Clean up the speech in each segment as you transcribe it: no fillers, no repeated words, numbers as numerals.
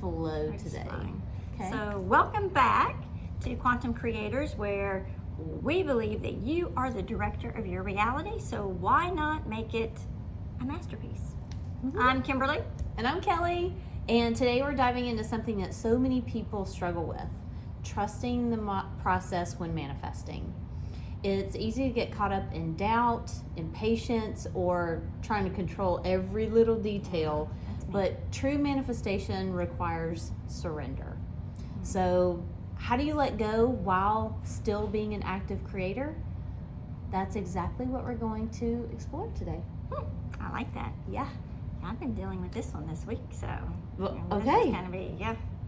flow today. Fine. Okay. So welcome back to Quantum Creators, where we believe that you are the director of your reality, so why not make it a masterpiece? I'm Kimberly. And I'm Kelly. And today we're diving into something that so many people struggle with, trusting the process when manifesting. It's easy to get caught up in doubt, impatience, or trying to control every little detail, but true manifestation requires surrender. So how do you let go while still being an active creator? That's exactly what we're going to explore today. I like that. Yeah. I've been dealing with this one this week, so Well, this okay. is gonna be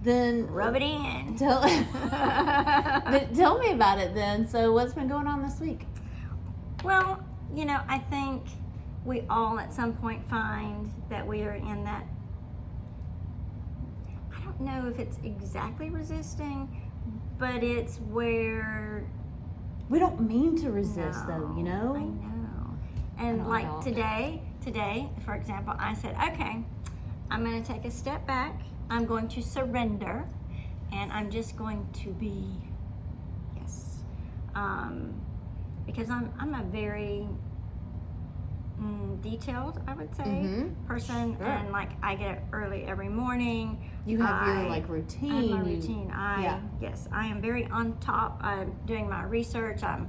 Then rub it in. tell me about it then. So what's been going on this week? Well, I think we all at some point find that we are in that, I don't know if it's exactly resisting, but it's where We don't mean to resist though, I know. And I don't. today, for example, I said, okay, I'm going to take a step back. I'm going to surrender, and I'm just going to be, because I'm a very detailed, I would say, person, Sure. and I get up early every morning. You have your routine. I have my routine. Yes, I am very on top. I'm doing my research. I'm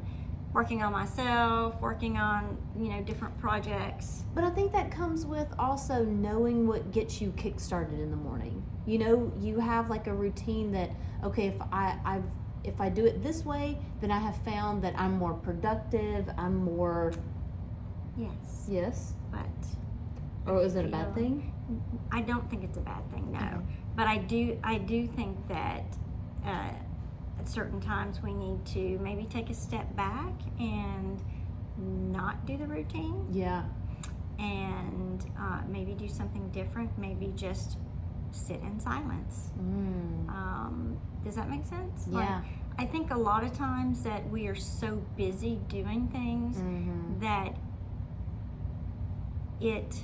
working on myself, working on different projects. But I think that comes with also knowing what gets you kick-started in the morning. You have a routine that, okay, if I do it this way, then I have found that I'm more productive, I'm more... Yes? But Or is it a bad thing? I don't think it's a bad thing, no. Okay. But I do think that at certain times we need to maybe take a step back and not do the routine. Yeah. And maybe do something different. Maybe just sit in silence. Does that make sense? Yeah. I think a lot of times that we are so busy doing things that it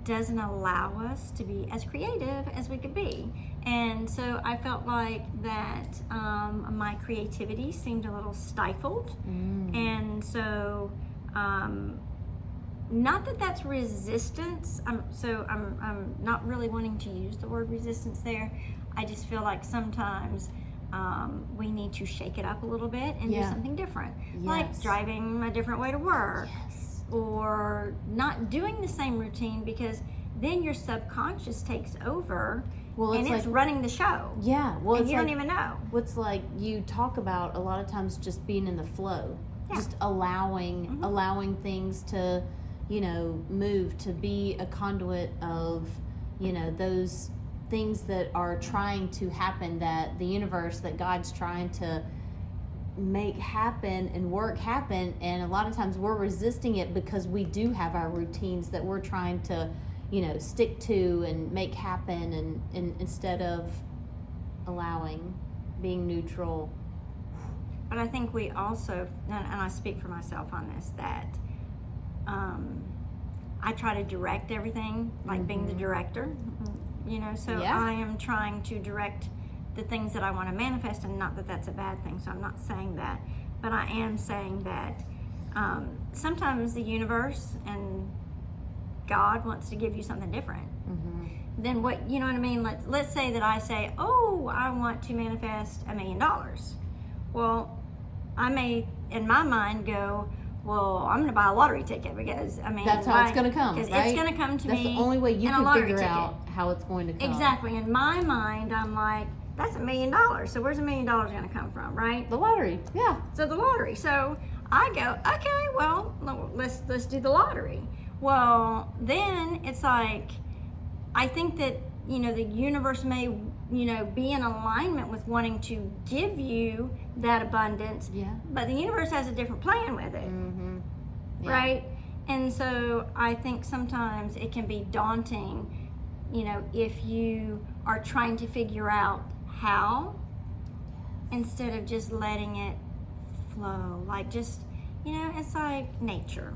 doesn't allow us to be as creative as we could be. And so I felt like that my creativity seemed a little stifled. And so not that that's resistance. I'm not really wanting to use the word resistance there. I just feel like sometimes we need to shake it up a little bit and do something different. Like driving a different way to work. Or not doing the same routine, because then your subconscious takes over and it's running the show. Yeah. Well, and you don't even know. What's you talk about a lot of times just being in the flow. Just allowing things to, move, to be a conduit of, those things that are trying to happen, that the universe, that God's trying to make happen and work happen. And a lot of times we're resisting it because we do have our routines that we're trying to stick to and make happen, and instead of allowing, being neutral. But I think we also, and I speak for myself on this, that I try to direct everything, being the director, so I am trying to direct the things that I want to manifest, and not that that's a bad thing, so I'm not saying that, but I am saying that sometimes the universe and God wants to give you something different than what, you know what I mean? Let's say that I say, oh, I want to manifest $1 million. Well, I may, in my mind, go, well, I'm going to buy a lottery ticket, because, that's how it's going to come, because right? it's going to come to that's me. That's the only way you can figure out how it's going to come. Exactly. In my mind, I'm like, that's $1 million. So where's $1 million going to come from, right? The lottery, yeah. So the lottery. So I go, okay, well, let's do the lottery. Well, then it's I think that, the universe may, be in alignment with wanting to give you that abundance. Yeah. But the universe has a different plan with it. Right? And so I think sometimes it can be daunting, if you are trying to figure out how, instead of just letting it flow. It's like nature.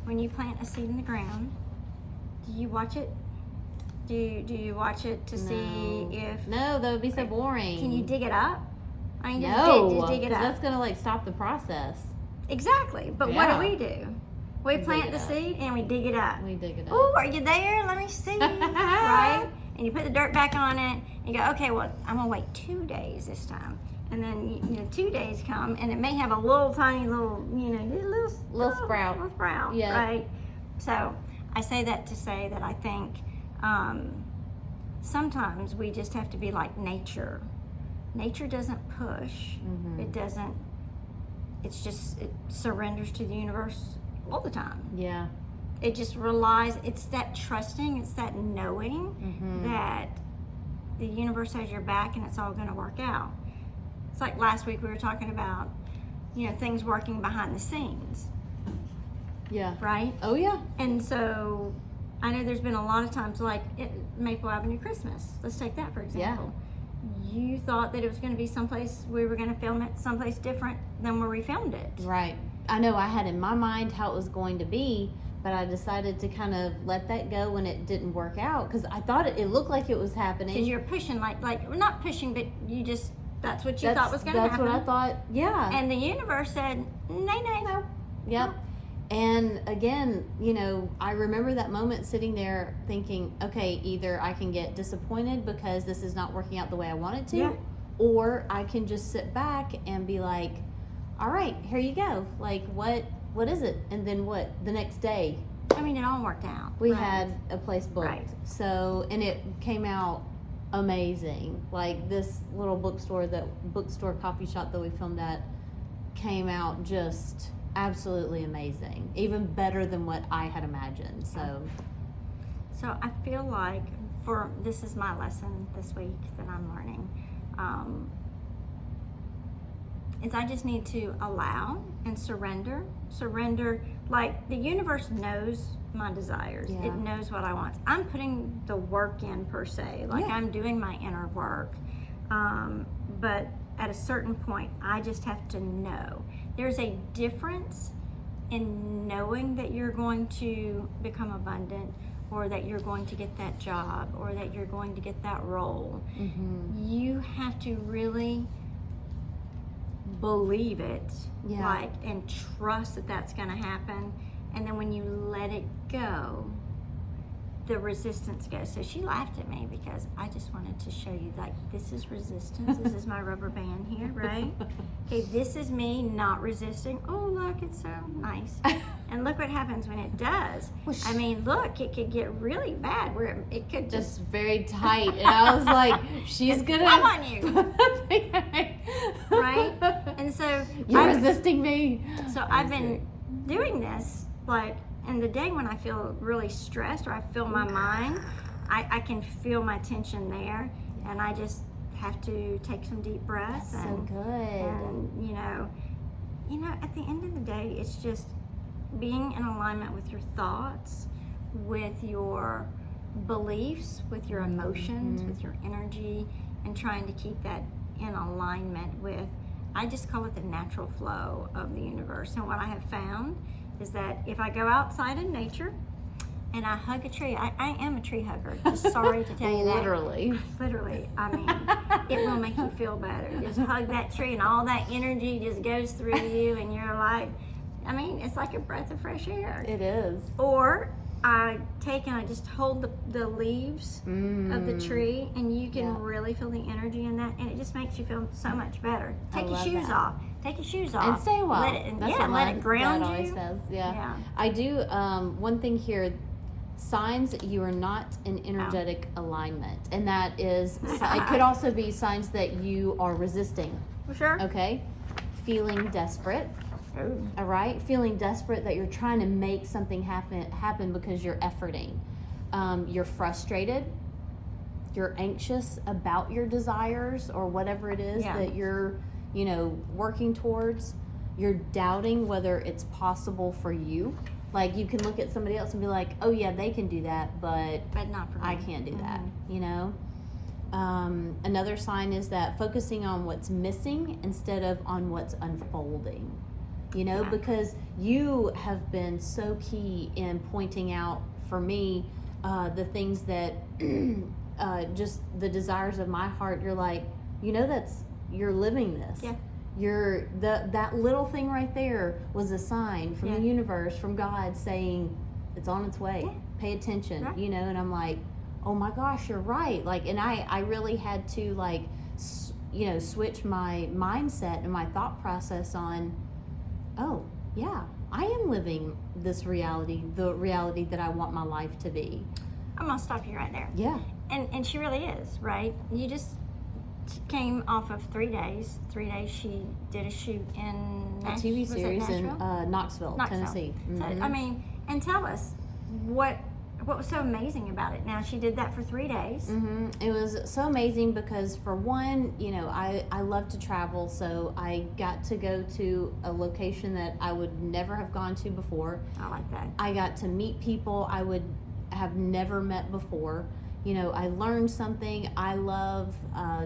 When you plant a seed in the ground, do you watch it Do you watch it to see if? No, that would be so boring. Can you dig it up? I mean, no, dig it up. That's gonna like stop the process. Exactly. But what do? We plant the seed and we dig it up. We dig it up. Oh, are you there? Let me see. Right? And you put the dirt back on it. And you go, okay, well, I'm gonna wait 2 days this time. And then 2 days come, and it may have a little tiny little sprout. Little sprout. Yeah. Right. So I say that to say that I think sometimes we just have to be like nature. Nature doesn't push. Mm-hmm. It doesn't. It surrenders to the universe all the time. Yeah. It just relies. It's that trusting. It's that knowing that the universe has your back and it's all going to work out. It's like last week we were talking about, things working behind the scenes. Yeah. Right? Oh, yeah. And so I know there's been a lot of times like Maple Avenue Christmas. Let's take that for example. Yeah. You thought that it was going to be someplace, we were going to film it someplace different than where we filmed it. Right. I know I had in my mind how it was going to be, but I decided to kind of let that go when it didn't work out because I thought it looked like it was happening. Because you're pushing, like not pushing, but you just, that's what you thought was going to happen. That's what I thought, yeah. And the universe said, no. Yep. And again, I remember that moment sitting there thinking, okay, either I can get disappointed because this is not working out the way I want it to, or I can just sit back and be like, all right, here you go. Like, what is it? And then what? The next day. I mean, it all worked out. We had a place booked. Right. So, and it came out amazing. Like this little bookstore coffee shop that we filmed at came out just absolutely amazing. Even better than what I had imagined. So I feel like this is my lesson this week that I'm learning. Is I just need to allow and surrender, like the universe knows my desires. Yeah. It knows what I want. I'm putting the work in per se, like I'm doing my inner work. But at a certain point, I just have to know. There's a difference in knowing that you're going to become abundant or that you're going to get that job or that you're going to get that role. Mm-hmm. You have to really believe it, and trust that that's going to happen. And then when you let it go, the resistance goes. So she laughed at me because I just wanted to show you, like, this is resistance. This is my rubber band here, right? Okay, this is me not resisting. Oh, look, it's so nice. And look what happens when it does. I mean, look, it could get really bad where it could just very tight. And I was like, she's gonna come on you, right? And so you're resisting me. So I've been doing this, like, and the day when I feel really stressed or I feel my mind, I can feel my tension there, and I just have to take some deep breaths. That's so good. And at the end of the day, it's just being in alignment with your thoughts, with your beliefs, with your emotions, with your energy, and trying to keep that in alignment with, I just call it the natural flow of the universe. And what I have found is that if I go outside in nature and I hug a tree, I am a tree hugger. Just sorry to tell you that. Literally. I mean, it will make you feel better. Just hug that tree and all that energy just goes through you and you're like, I mean, it's like a breath of fresh air. It is. Or I take and I just hold the leaves of the tree, and you can really feel the energy in that, and it just makes you feel so much better. Take your shoes off. Take your shoes off. And stay a while. Let it ground you. That always says. Yeah. I do, one thing here, signs you are not in energetic alignment. And that is, it could also be signs that you are resisting. For sure. Okay? Feeling desperate. Ooh. All right? Feeling desperate that you're trying to make something happen because you're efforting. You're frustrated. You're anxious about your desires or whatever it is that you're, working towards. You're doubting whether it's possible for you. Like, you can look at somebody else and be like, oh yeah, they can do that, but not for me. I can't do that, Another sign is that focusing on what's missing instead of on what's unfolding. Because you have been so key in pointing out for me the things that just the desires of my heart, you're like, you're living this. Yeah. That little thing right there was a sign from the universe, from God, saying it's on its way. Yeah. Pay attention, Right. and I'm like, oh my gosh, you're right. Like, and I really had to switch my mindset and my thought process on, oh yeah, I am living this reality, the reality that I want my life to be. I'm gonna stop you right there. Yeah. And she really is, right? You just came off of 3 days. 3 days she did a shoot in A TV series in Knoxville, Tennessee. So, Mm-hmm. And tell us what was so amazing about it. Now, she did that for 3 days. Mm-hmm. It was so amazing because, for one, I love to travel, so I got to go to a location that I would never have gone to before. I like that. I got to meet people I would have never met before. I learned something. I love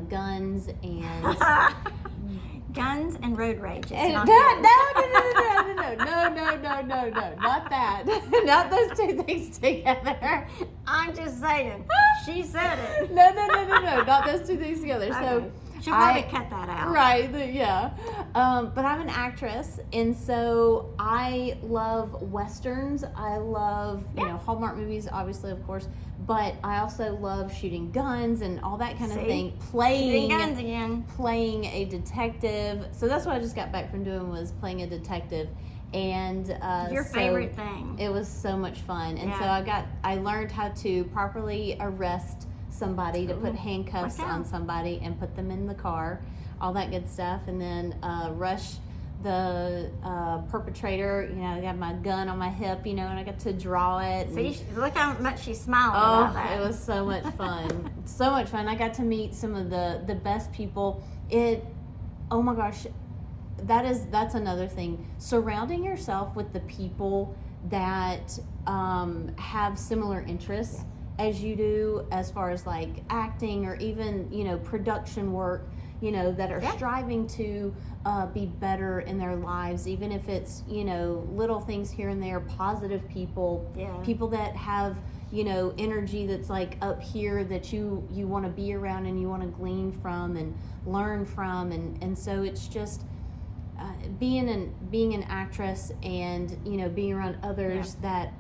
guns and Guns and road rage. It's and not no, not that. Not those two things together. I'm just saying. She said it. No, not those two things together. Okay. So She'll probably cut that out. Right, yeah. But I'm an actress, and so I love Westerns. I love, Hallmark movies, obviously, of course. But I also love shooting guns and all that kind of thing. Shooting guns again. Playing a detective. So that's what I just got back from doing, was playing a detective. And your favorite thing. It was so much fun. And so I learned how to properly arrest somebody, to put handcuffs on somebody and put them in the car, all that good stuff, and then rush the perpetrator. I got my gun on my hip, and I got to draw it. See, look how much she's smiling about that. It was so much fun. So much fun. I got to meet some of the best people. Oh my gosh, that's another thing. Surrounding yourself with the people that have similar interests as you do, as far as like acting or even production work, that are striving to be better in their lives, even if it's little things here and there. Positive people, people that have energy that's like up here, that you want to be around and you want to glean from and learn from, and so it's just being an actress and being around others that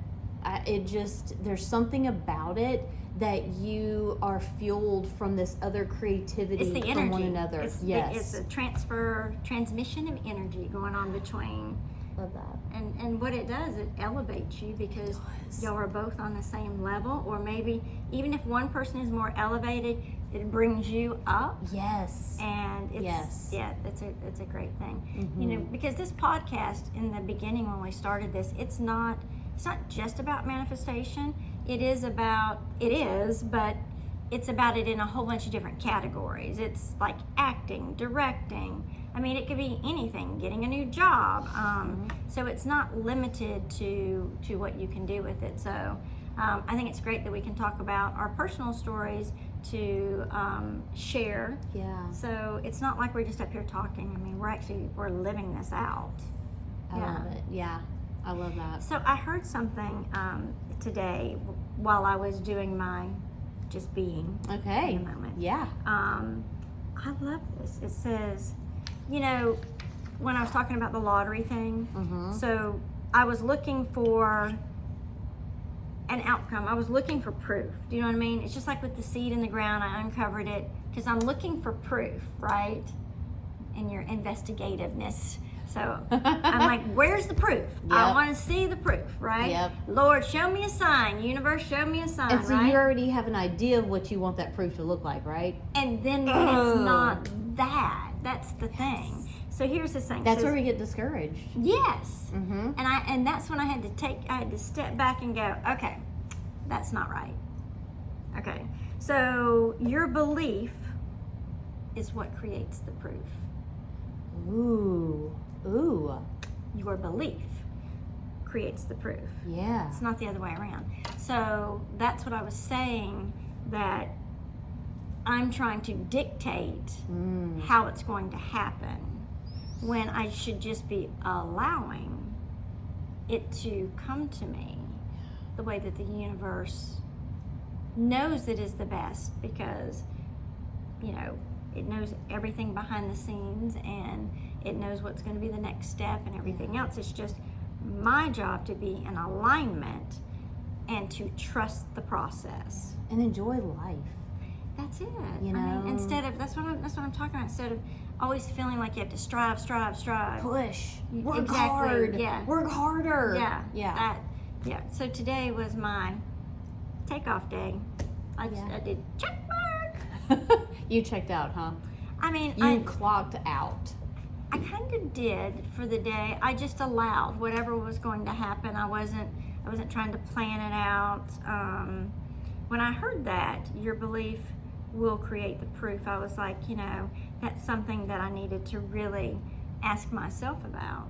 there's something about it that you are fueled from this other creativity. It's the energy from one another. It's a transmission of energy going on between. Love that. And what it does, it elevates you, because y'all are both on the same level, or maybe even if one person is more elevated, it brings you up. Yes. And it's it's a great thing. Mm-hmm. Because this podcast, in the beginning when we started this, it's not just about manifestation. But it's about it in a whole bunch of different categories. It's like acting, directing. I mean, it could be anything, getting a new job. So it's not limited to what you can do with it. So I think it's great that we can talk about our personal stories to share. Yeah. So it's not like we're just up here talking. I mean, we're living this out. I love it. Yeah. I love that. So I heard something today while I was doing my just being. Okay. In a moment. Yeah. I love this. It says, when I was talking about the lottery thing, so I was looking for an outcome. I was looking for proof. Do you know what I mean? It's just like with the seed in the ground. I uncovered it because I'm looking for proof, right? In your investigativeness. So I'm like, where's the proof? Yep. I want to see the proof, right? Yep. Lord, show me a sign. Universe, show me a sign, and so you already have an idea of what you want that proof to look like, right? And then when it's not that, that's the thing. So here's the thing. That's where we get discouraged. Yes. Mm-hmm. And that's when I had to step back and go, okay, that's not right. Okay. So your belief is what creates the proof. Ooh. Your belief creates the proof. Yeah. It's not the other way around. So that's what I was saying, that I'm trying to dictate how it's going to happen, when I should just be allowing it to come to me the way that the universe knows it is the best because, you know, it knows everything behind the scenes and it knows what's going to be the next step and everything else. It's just my job to be in alignment and to trust the process and enjoy life. That's it. You know, I mean, instead of that's what I'm talking about. Instead of always feeling like you have to strive, push, work exactly. hard, yeah, work harder. Yeah. So today was my takeoff day. I did check mark. You checked out, huh? I mean, you clocked out. I kind of did for the day. I just allowed whatever was going to happen. I wasn't trying to plan it out. When I heard that your belief will create the proof, I was like, you know, that's something that I needed to really ask myself about.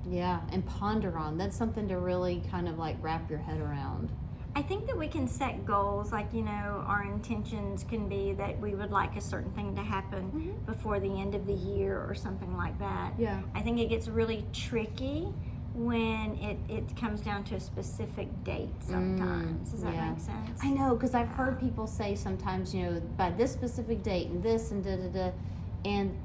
Yeah, and ponder on. That's something to really kind of like wrap your head around. I think that we can set goals, like, you know, our intentions can be that we would like a certain thing to happen before the end of the year or something like that. Yeah. I think it gets really tricky when it comes down to a specific date sometimes. Does that make sense? I know, because I've heard people say sometimes, you know, by this specific date and this and da-da-da, and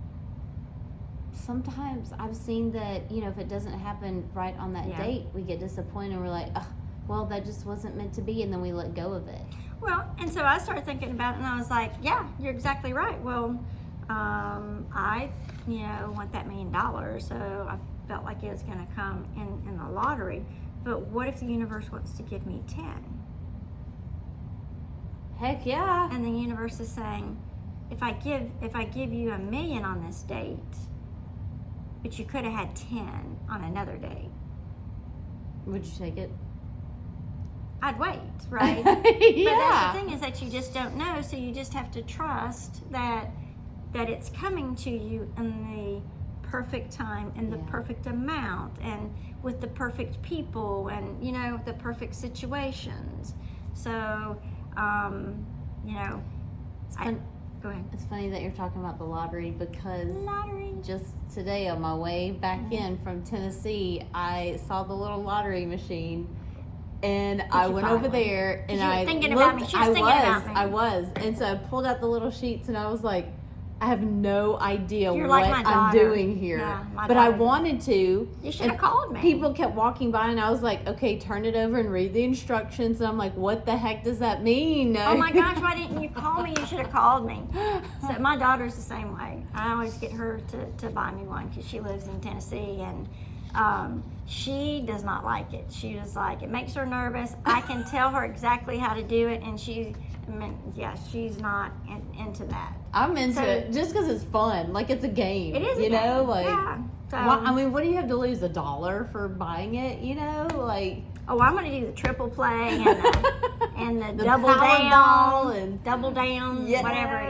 sometimes I've seen that, you know, if it doesn't happen right on that date, we get disappointed and we're like, oh, well, that just wasn't meant to be, and then we let go of it. Well, and so I started thinking about it, and I was like, yeah, you're exactly right. Well, I, you know, want that $1 million, so I felt like it was going to come in the lottery. But what if the universe wants to give me 10? Heck yeah. And the universe is saying, if I give you $1 million on this date, but you could have had 10 on another date, would you take it? I'd wait, right? Yeah. But that's the thing, is that you just don't know, so you just have to trust that it's coming to you in the perfect time and the perfect amount and with the perfect people and, you know, the perfect situations. So, you know, go ahead. It's funny that you're talking about the lottery, because Lottery. just today on my way back in from Tennessee, I saw the little lottery machine. And I went over there and I looked. I was. And so I pulled out the little sheets and I was like, I have no idea what I'm doing here. Yeah, but I wanted to. You should have called me. People kept walking by and I was like, okay, turn it over and read the instructions. And I'm like, what the heck does that mean? Oh my gosh, why didn't you call me? You should have called me. So my daughter's the same way. I always get her to buy me one because she lives in Tennessee, and she does not like it. She was like, it makes her nervous. I can tell her exactly how to do it, and she's not into that. I'm into it just because it's fun. Like, it's a game. It is a game. Know? Like, yeah. So, I mean, what do you have to lose? $1 for buying it? You know, like. Oh, I'm going to do the triple play and the The double Powerball down, and whatever.